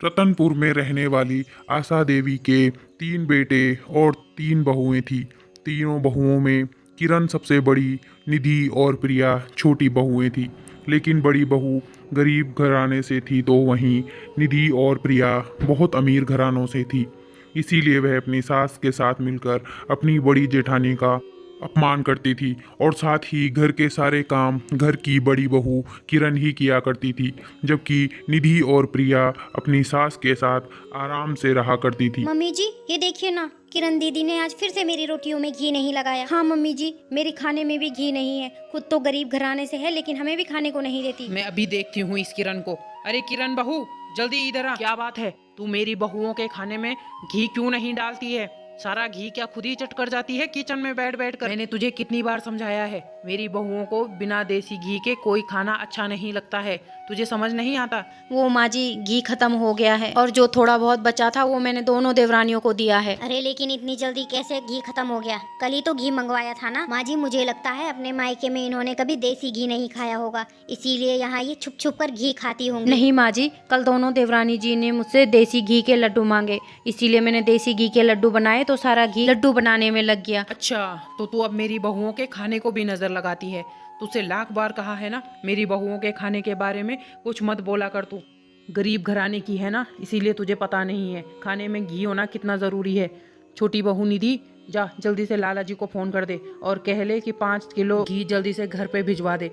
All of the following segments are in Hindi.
रतनपुर में रहने वाली आशा देवी के 3 बेटे और 3 बहुएं थी। तीनों बहुओं में किरण सबसे बड़ी, निधि और प्रिया छोटी बहुएं थी। लेकिन बड़ी बहू गरीब घराने से थी तो वहीं निधि और प्रिया बहुत अमीर घरानों से थी। इसीलिए वह अपनी सास के साथ मिलकर अपनी बड़ी जेठानी का अपमान करती थी और साथ ही घर के सारे काम घर की बड़ी बहू किरण ही किया करती थी, जबकि निधि और प्रिया अपनी सास के साथ आराम से रहा करती थी। मम्मी जी, ये देखिए ना, किरण दीदी ने आज फिर से मेरी रोटियों में घी नहीं लगाया। हाँ मम्मी जी, मेरे खाने में भी घी नहीं है। खुद तो गरीब घराने से है, लेकिन हमें भी खाने को नहीं देती। मैं अभी देखती हूँ इस किरण को। अरे किरण बहू, जल्दी इधर आ। क्या बात है, तू मेरी बहुओं के खाने में घी क्यों नहीं डालती है? सारा घी क्या खुद ही चट कर जाती है किचन में बैठ बैठ कर? मैंने तुझे कितनी बार समझाया है, मेरी बहुओं को बिना देसी घी के कोई खाना अच्छा नहीं लगता है। तुझे समझ नहीं आता? वो माँ जी, घी खत्म हो गया है और जो थोड़ा बहुत बचा था वो मैंने दोनों देवरानियों को दिया है। अरे लेकिन इतनी जल्दी कैसे घी खत्म हो गया? कल ही तो घी मंगवाया था ना। माँ जी, मुझे लगता है अपने मायके में इन्होंने कभी देसी घी नहीं खाया होगा, इसीलिए यहाँ ये छुप छुप कर घी खाती होंगी। नहीं माँ जी, कल दोनों देवरानी जी ने मुझसे देसी घी के लड्डू मांगे, इसीलिए मैंने देसी घी के लड्डू बनाए तो सारा घी लड्डू बनाने में लग गया। अच्छा, तो तू अब मेरी बहुओं के खाने को भी नजर लगाती है। तुझसे लाख बार कहा है ना, मेरी बहुओं के खाने के बारे में कुछ मत बोला कर। तू गरीब घराने की है ना, इसीलिए तुझे पता नहीं है खाने में घी होना कितना ज़रूरी है। छोटी बहू निधि, जा जल्दी से लाला जी को फ़ोन कर दे और कह ले कि 5 किलो घी जल्दी से घर पे भिजवा दे।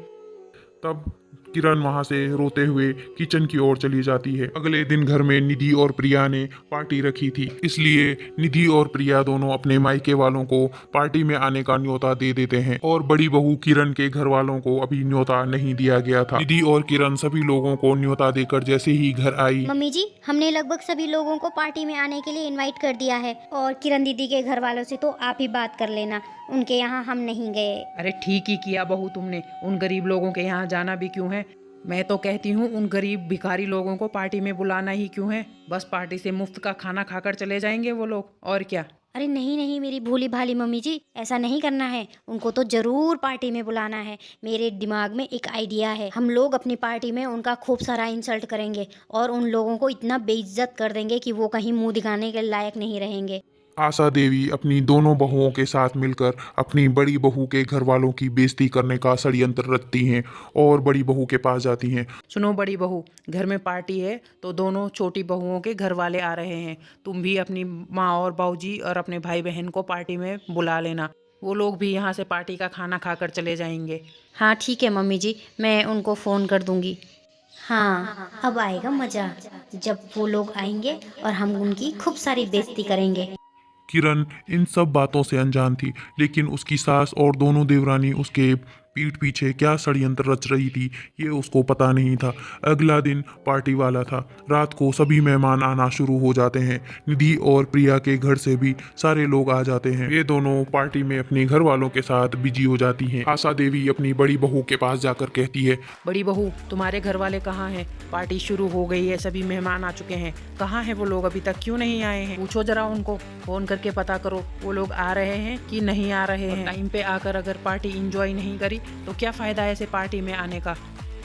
तब किरण वहां से रोते हुए किचन की ओर चली जाती है। अगले दिन घर में निधि और प्रिया ने पार्टी रखी थी, इसलिए निधि और प्रिया दोनों अपने मायके वालों को पार्टी में आने का न्योता दे देते हैं और बड़ी बहू किरण के घर वालों को अभी न्योता नहीं दिया गया था। निधि और किरण सभी लोगों को न्योता देकर जैसे ही घर आई, मम्मी जी, हमने लगभग सभी लोगों को पार्टी में आने के लिए इनवाइट कर दिया है और किरण दीदी के घर वालों से तो आप ही बात कर लेना, उनके यहाँ हम नहीं गए। अरे ठीक ही किया बहू तुमने, उन गरीब लोगों के यहाँ जाना भी क्यों है? मैं तो कहती हूँ उन गरीब भिखारी लोगों को पार्टी में बुलाना ही क्यों है? बस पार्टी से मुफ्त का खाना खाकर चले जाएंगे वो लोग, और क्या। अरे नहीं नहीं मेरी भोली भाली मम्मी जी, ऐसा नहीं करना है। उनको तो जरूर पार्टी में बुलाना है। मेरे दिमाग में एक आइडिया है, हम लोग अपनी पार्टी में उनका खूब सारा इंसल्ट करेंगे और उन लोगों को इतना बेइज्जत कर देंगे कि वो कहीं मुंह दिखाने के लायक नहीं रहेंगे। आशा देवी अपनी दोनों बहुओं के साथ मिलकर अपनी बड़ी बहू के घर वालों की बेइज्जती करने का षड्यंत्र रचती हैं और बड़ी बहू के पास जाती हैं। सुनो बड़ी बहू, घर में पार्टी है तो दोनों छोटी बहुओं के घर वाले आ रहे हैं। तुम भी अपनी माँ और बाबूजी और अपने भाई बहन को पार्टी में बुला लेना, वो लोग भी यहाँ से पार्टी का खाना खाकर चले जाएंगे। हाँ ठीक है मम्मी जी, मैं उनको फ़ोन कर दूंगी। हाँ, अब आएगा मज़ा जब वो लोग आएंगे और हम उनकी खूब सारी बेइज्जती करेंगे। किरण इन सब बातों से अनजान थी, लेकिन उसकी सास और दोनों देवरानी उसके पीठ पीछे क्या षड्यंत्र रच रही थी ये उसको पता नहीं था। अगला दिन पार्टी वाला था। रात को सभी मेहमान आना शुरू हो जाते हैं। निधि और प्रिया के घर से भी सारे लोग आ जाते हैं। ये दोनों पार्टी में अपने घर वालों के साथ बिजी हो जाती हैं। आशा देवी अपनी बड़ी बहू के पास जाकर कहती है, बड़ी बहू, तुम्हारे घर वाले कहाँ हैं? पार्टी शुरू हो गई है, सभी मेहमान आ चुके हैं, कहाँ हैं वो लोग? अभी तक क्यों नहीं आए हैं? पूछो जरा उनको, फोन करके पता करो वो लोग आ रहे हैं कि नहीं आ रहे हैं। टाइम पे आकर अगर पार्टी एंजॉय नहीं करी तो क्या फायदा ऐसे पार्टी में आने का?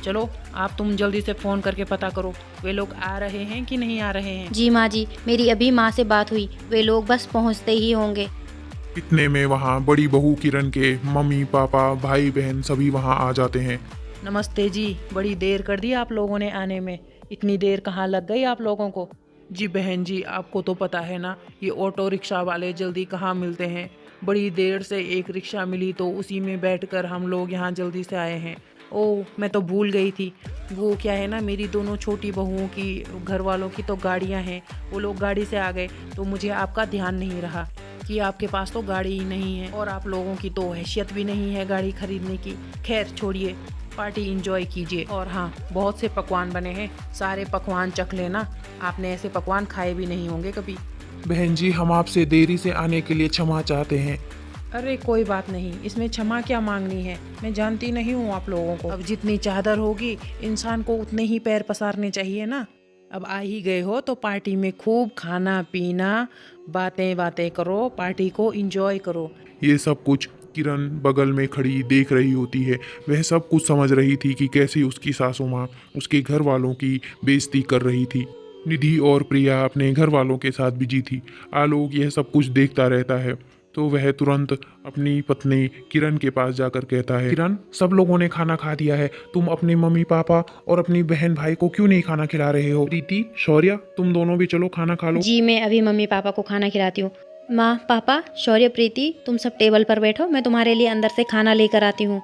चलो आप तुम जल्दी से फोन करके पता करो वे लोग आ रहे हैं कि नहीं आ रहे हैं। जी माँ जी, मेरी अभी माँ से बात हुई, वे लोग बस पहुँचते ही होंगे। इतने में वहाँ बड़ी बहू किरण के मम्मी पापा भाई बहन सभी वहाँ आ जाते हैं। नमस्ते जी, बड़ी देर कर दी आप लोगों ने आने में, इतनी देर कहाँ लग गई आप लोगों को? जी बहन जी, आपको तो पता है ना, ये ऑटो रिक्शा वाले जल्दी कहाँ मिलते हैं। बड़ी देर से एक रिक्शा मिली तो उसी में बैठकर हम लोग यहाँ जल्दी से आए हैं। ओह, मैं तो भूल गई थी, वो क्या है ना, मेरी दोनों छोटी बहुओं की घर वालों की तो गाड़ियाँ हैं, वो लोग गाड़ी से आ गए तो मुझे आपका ध्यान नहीं रहा कि आपके पास तो गाड़ी ही नहीं है और आप लोगों की तो हैसियत भी नहीं है गाड़ी खरीदने की। खैर छोड़िए, पार्टी एंजॉय कीजिए। और हाँ, बहुत से पकवान बने हैं, सारे पकवान चख लेना, आपने ऐसे पकवान खाए भी नहीं होंगे कभी। बहन जी, हम आपसे देरी से आने के लिए क्षमा चाहते हैं। अरे कोई बात नहीं, इसमें क्षमा क्या मांगनी है, मैं जानती नहीं हूँ आप लोगों को। अब जितनी चादर होगी इंसान को उतने ही पैर पसारने चाहिए ना। अब आ ही गए हो तो पार्टी में खूब खाना पीना, बातें बातें करो, पार्टी को एंजॉय करो। ये सब कुछ किरण बगल में खड़ी देख रही होती है। वह सब कुछ समझ रही थी कि कैसे उसकी सासू माँ उसके घर वालों की बेइज्जती कर रही थी। निधि और प्रिया अपने घर वालों के साथ बिजी थी। आलोक यह सब कुछ देखता रहता है तो वह तुरंत अपनी पत्नी किरण के पास जाकर कहता है, किरण, सब लोगों ने खाना खा दिया है, तुम अपने मम्मी पापा और अपनी बहन भाई को क्यों नहीं खाना खिला रहे हो? प्रीति, शौर्य, तुम दोनों भी चलो खाना खा लो। जी मैं अभी मम्मी पापा को खाना खिलाती हूँ। माँ, पापा, शौर्य, प्रीति, तुम सब टेबल पर बैठो, मैं तुम्हारे लिए अंदर से खाना लेकर आती हूँ।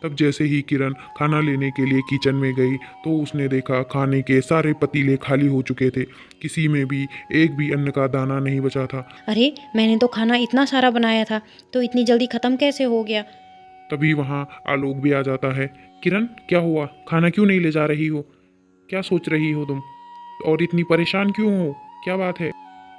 तब जैसे ही किरण खाना लेने के लिए किचन में गई तो उसने देखा खाने के सारे पतीले खाली हो चुके थे। किसी में भी एक भी अन्न का दाना नहीं बचा था। अरे, मैंने तो खाना इतना सारा बनाया था, तो इतनी जल्दी खत्म कैसे हो गया? तभी वहाँ आलोक भी आ जाता है। किरण, क्या हुआ? खाना क्यों नहीं ले जा रही हो? क्या सोच रही हो तुम? और इतनी परेशान क्यों हो? क्या बात है?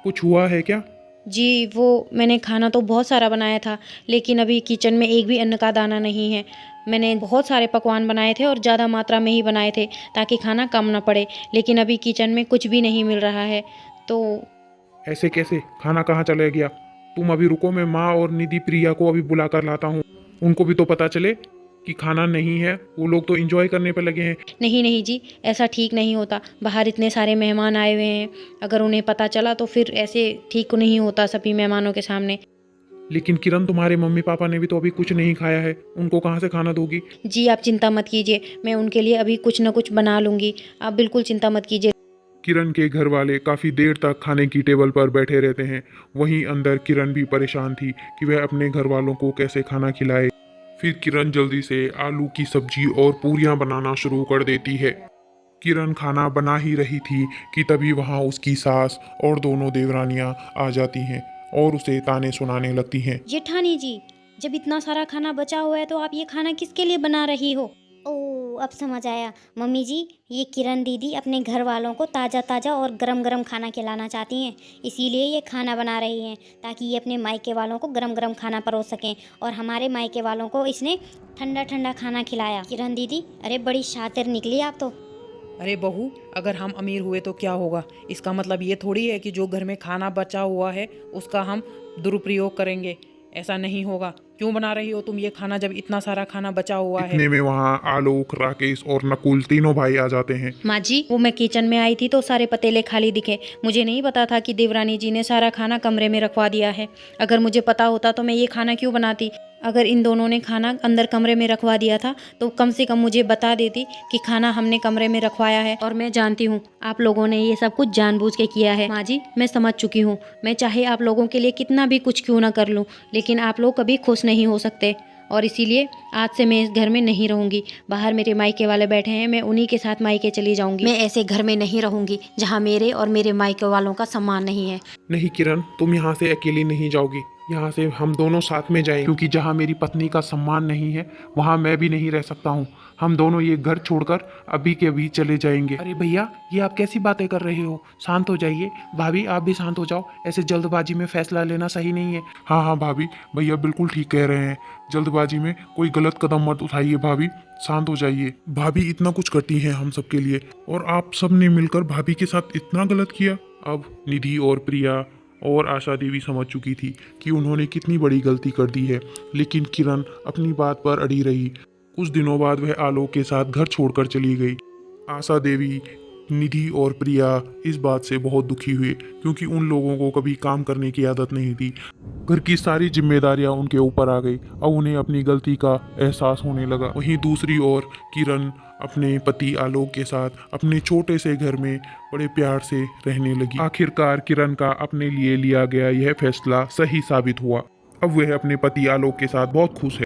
कुछ हुआ है क्या? जी वो मैंने खाना तो बहुत सारा बनाया था, लेकिन अभी किचन में एक भी अन्न का दाना नहीं है। मैंने बहुत सारे पकवान बनाए थे और ज़्यादा मात्रा में ही बनाए थे ताकि खाना कम ना पड़े, लेकिन अभी किचन में कुछ भी नहीं मिल रहा है। तो ऐसे कैसे? खाना कहाँ चला गया? तुम अभी रुको, मैं माँ और निधि प्रिया को अभी बुला कर लाता हूँ। उनको भी तो पता चले कि खाना नहीं है। वो लोग तो एंजॉय करने पे लगे हैं। नहीं नहीं जी, ऐसा ठीक नहीं होता। बाहर इतने सारे मेहमान आए हुए हैं, अगर उन्हें पता चला तो फिर ऐसे ठीक नहीं होता सभी मेहमानों के सामने। लेकिन किरण, तुम्हारे मम्मी पापा ने भी तो अभी कुछ नहीं खाया है, उनको कहाँ से खाना दोगी? जी आप चिंता मत कीजिए, मैं उनके लिए अभी कुछ न कुछ बना लूँगी, आप बिल्कुल चिंता मत कीजिए। किरण के घर वाले काफ़ी देर तक खाने की टेबल पर बैठे रहते हैं। वहीं अंदर किरण भी परेशान थी कि वह अपने घर वालों को कैसे खाना खिलाए। फिर किरण जल्दी से आलू की सब्जी और पूरियां बनाना शुरू कर देती है। किरण खाना बना ही रही थी कि तभी वहां उसकी सास और दोनों देवरानियां आ जाती हैं और उसे ताने सुनाने लगती हैं। जेठानी जी, जब इतना सारा खाना बचा हुआ है तो आप ये खाना किसके लिए बना रही हो? ओह, अब समझ आया। मम्मी जी, ये किरण दीदी अपने घर वालों को ताज़ा ताज़ा और गरम गरम खाना खिलाना चाहती हैं, इसीलिए ये खाना बना रही हैं ताकि ये अपने मायके वालों को गरम गरम खाना परोस सकें। और हमारे मायके वालों को इसने ठंडा ठंडा खाना खिलाया। किरण दीदी, अरे बड़ी शातिर निकली आप तो। अरे बहू, अगर हम अमीर हुए तो क्या होगा? इसका मतलब ये थोड़ी है कि जो घर में खाना बचा हुआ है उसका हम दुरुपयोग करेंगे। ऐसा नहीं होगा। क्यों बना रही हो तुम ये खाना जब इतना सारा खाना बचा हुआ है? इतने में वहाँ आलोक, राकेश और नकुल तीनों भाई आ जाते हैं। माँ जी, वो मैं किचन में आई थी तो सारे पतीले खाली दिखे। मुझे नहीं पता था कि देवरानी जी ने सारा खाना कमरे में रखवा दिया है। अगर मुझे पता होता तो मैं ये खाना क्यों बनाती? अगर इन दोनों ने खाना अंदर कमरे में रखवा दिया था तो कम से कम मुझे बता देती कि खाना हमने कमरे में रखवाया है। और मैं जानती हूँ आप लोगों ने ये सब कुछ जानबूझ के किया है। माँ जी, मैं समझ चुकी हूँ। मैं चाहे आप लोगों के लिए कितना भी कुछ क्यों ना कर लूँ, लेकिन आप लोग कभी खुश नहीं हो सकते, और इसीलिए आज से मैं इस घर में नहीं रहूंगी। बाहर मेरे मायके वाले बैठे हैं, मैं उन्हीं के साथ मायके चली जाऊंगी। मैं ऐसे घर में नहीं रहूंगी जहाँ मेरे और मेरे मायके वालों का सम्मान नहीं है। नहीं किरण, तुम यहाँ से अकेली नहीं जाओगी, यहाँ से हम दोनों साथ में जाएंगे, क्योंकि जहाँ मेरी पत्नी का सम्मान नहीं है वहाँ मैं भी नहीं रह सकता हूँ। हम दोनों ये घर छोड़कर अभी के अभी चले जाएंगे। अरे भैया, ये आप कैसी बातें कर रहे हो? शांत हो जाइए। भाभी, आप भी शांत हो जाओ। ऐसे जल्दबाजी में फैसला लेना सही नहीं है। हाँ हाँ भाभी, भैया बिल्कुल ठीक कह रहे हैं। जल्दबाजी में कोई गलत कदम मत उठाइए भाभी, शांत हो जाइए। भाभी इतना कुछ करती हैं हम सबके लिए, और आप सब ने मिलकर भाभी के साथ इतना गलत किया। अब निधि और प्रिया और आशा देवी समझ चुकी थी कि उन्होंने कितनी बड़ी गलती कर दी है, लेकिन किरण अपनी बात पर अड़ी रही। कुछ दिनों बाद वह आलोक के साथ घर छोड़कर चली गई। आशा देवी, निधि और प्रिया इस बात से बहुत दुखी हुए, क्योंकि उन लोगों को कभी काम करने की आदत नहीं थी। घर की सारी जिम्मेदारियां उनके ऊपर आ गई। अब उन्हें अपनी गलती का एहसास होने लगा। वहीं दूसरी ओर किरण अपने पति आलोक के साथ अपने छोटे से घर में बड़े प्यार से रहने लगी। आखिरकार किरण का अपने लिए लिया गया यह फैसला सही साबित हुआ। अब वह अपने पति आलोक के साथ बहुत खुश है।